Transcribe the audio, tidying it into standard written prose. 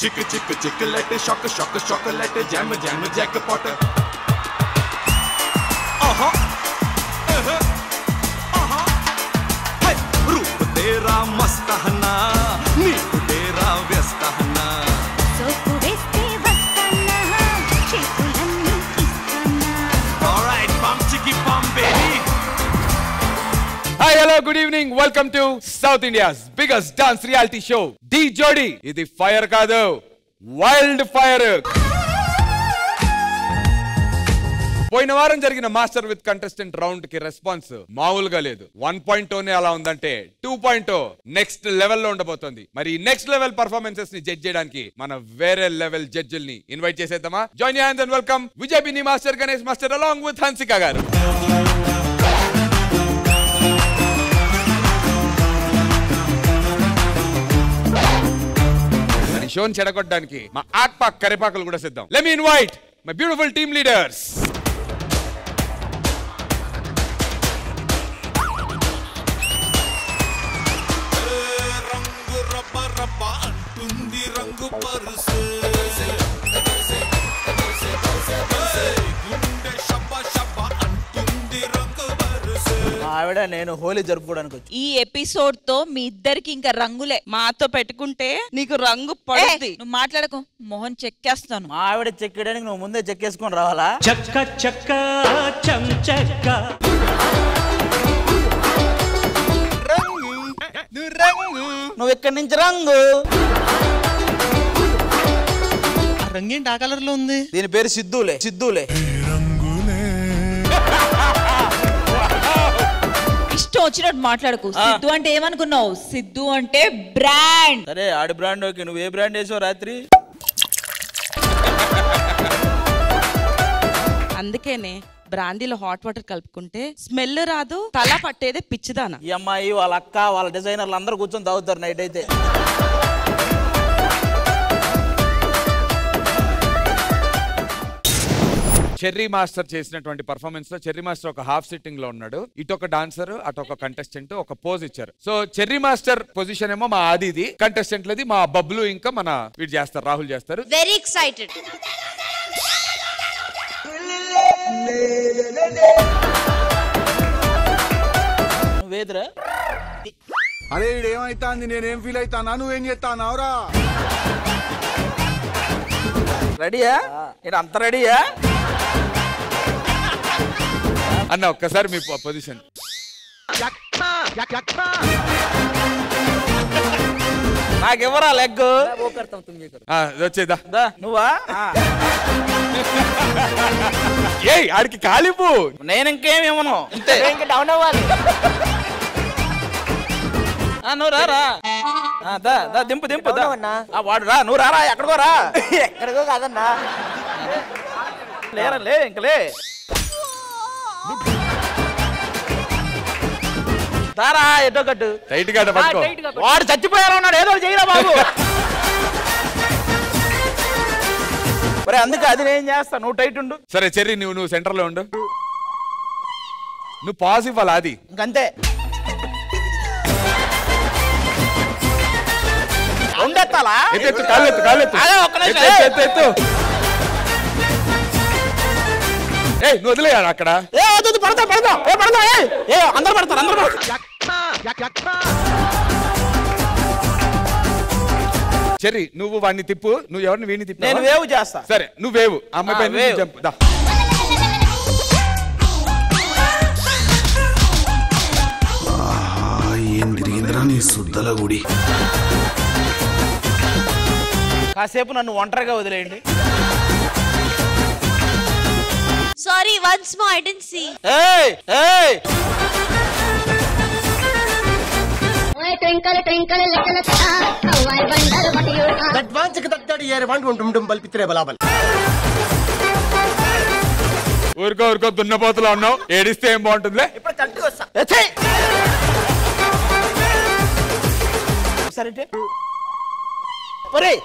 चिक चिक chiclet shock shock chocolate jam jam jackpot रूप तेरा मस्त है ना नीक तेरा व्यस्त है ना Alright, bum chicky bum baby. Hi, hello, good evening. Welcome to South India's biggest dance reality show, D Jodi. Idi fire kaadu, wild fire. పోయిన వారం జరిగిన మాస్టర్ విత్ కంటెస్టెంట్ రౌండ్ కి రెస్పాన్స్ మామూలుగా లేదు. 1.0 అలా ఉందంటే 2.0 నెక్స్ట్ లెవెల్ లో ఉండబోతోంది. మరి నెక్స్ట్ లెవెల్ పర్ఫార్మెన్సెస్ ని జడ్జ్ చేయడానికి మన వేరే లెవెల్ జడ్జిల్ని ఇన్వైట్ చేసేద్దామా? Join your hands and welcome Vijay Binni master, Ganesh master along with Hansika garu. మరి షోని చెడగొట్టడానికి మా ఆక్పాక్ కరిపాకులు కూడా సిద్ధం. Let me invite my beautiful team leaders. ఆవిడ నేను హోలీ జరుపుకోవడానికి వచ్చి ఈ ఎపిసోడ్ తో మీ ఇద్దరికి ఇంకా రంగులే. మాతో పెట్టుకుంటే నీకు రంగు పడుతుంది. నువ్వు మాట్లాడకు, మొహం చెక్కేస్తాను. మా ఆవిడ చెక్కడానికి నువ్వు ముందే చెక్కేసుకొని రావాలా? చక్క చక్క చం చక్క నువ్వు ఇక్కడి నుంచి రంగు. రంగేంటి ఆ కలర్ లో ఉంది? దీని పేరు సిద్ధులే. సిద్ధులే ఇష్టం వచ్చినట్టు మాట్లాడకు. సిద్ధు అంటే ఏమనుకున్నావు? సిద్ధు అంటే బ్రాండ్. సరే ఆడి బ్రాండ్ ఓకే. నువ్వు ఏ బ్రాండ్ వేసావు రాత్రి? అందుకేనే బ్రాందీలో హాట్ వాటర్ కలుపుకుంటే స్మెల్ రాదు, తల పట్టేదే పిచ్చిదాన. ఈ అమ్మాయి వాళ్ళ అక్క వాళ్ళ డిజైనర్లు అందరూ కూర్చొని తాగుతారు నైట్ అయితే. చెర్రీ మాస్టర్ చేసినటువంటి పర్ఫార్మెన్స్ లో చెర్రీ మాస్టర్ ఒక హాఫ్ సిట్టింగ్ లో ఉన్నాడు. ఇటు ఒక డాన్సర్, అటు ఒక కంటెస్టెంట్ ఒక పోజ్ ఇచ్చారు. సో చెర్రీ మాస్టర్ పొజిషన్ ఏమో మా ఆదిది, కంటెస్టెంట్ లది మా బబ్లు, ఇంకా మన వీడు చేస్తారు, రాహుల్ చేస్తారు. Very excited. నువ్వేదిరా? అరే ఏమైతాంది? నేనేం ఫీల్ అవుతానా? నువ్వేం చేస్తానావురా? రెడీయా? ఇక్కడ అంత రెడీయా? అన్న ఒక్కసారి మీ పొజిషన్. నాకెవరా లెగ్? వచ్చేదా నువ్వా? ఏయ్ ఆడికి కాలిపు. నేను ఇంకేం ఇవ్వను. అంతే. డౌన్ అవ్వాలి. నువ్వు రారా? దింపు దింపు. వాడు రా, నువ్వు రారా. ఎక్కడికో రా. ఎక్కడికో కాదన్నా. లేరా లే, ఇంకలే తారా. ఎటో కట్టు. టైట్ గా పట్టుకో. వాడు చచ్చిపోయారు ఉన్నాడు. ఏదో చేయరా బాబు. మరి అందుకే అది నేను చేస్తా. నువ్వు టైట్ ఉండు. సరే చెర్రీ, నువ్వు సెంటర్ లో ఉండు. నువ్వు పాజ్ ఇవ్వాలి. అది ఇంకంతే. ఉండెత్తాలా? ఎత్తు, కాళ్ళెత్తు, కాళ్ళెత్తు. ఎత్తు. ఏయ్ నువ్వు వదిలేయాలి అక్కడ. పడతా పడతా. అందరు పడతారు, అందరు పడతారు. చెర్రీ నువ్వు వాడిని తిప్పు. నువ్వు ఎవరిని వీడిని తిప్పు. నేను వేవ్ చేస్తా. సరే నువ్వు వేవు. అమ్మాయి పైన జంప్. దా ఏం తిరిగిందిరా నీ సుద్దల గుడి. కాసేపు నన్ను ఒంటరిగా వదిలేయండి. Sorry, once more I didn't see. ఏయ్ ఏయ్ ఓయ్ twinkle twinkle little star how I wonder what you are. దట్ వాంచక దట్టడి ఏర్ వాంట్ ఉంటుం బల్పిత్రే బలాబల్. ఊరుకో ఊరుకో, దున్నపోతులో ఉన్నావు. ఏడిస్తే ఏం బాగుంటుందిలే. ఇప్పుడు కరెక్ట్గా వస్తా. సరే ఒరేయ్